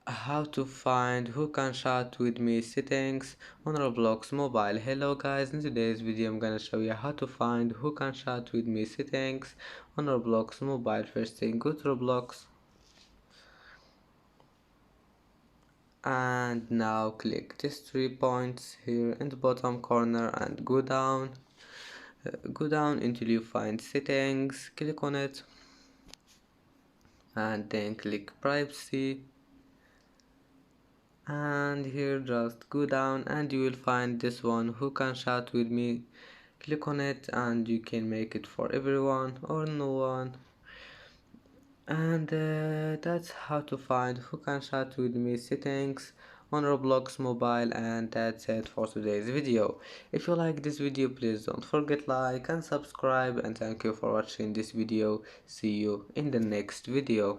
How to find who can chat with me settings on Roblox mobile. Hello guys, in today's video I'm gonna show you how to find who can chat with me settings on Roblox mobile. First thing, go to Roblox and now click these 3 points here in the bottom corner and go down until you find settings, click on it and then click privacy, and here just go down and you will find this one, who can chat with me. Click on it and you can make it for everyone or no one. And that's how to find who can chat with me settings on Roblox mobile. And that's it for today's video. If you like this video, please don't forget like and subscribe, and thank you for watching this video. See you in the next video.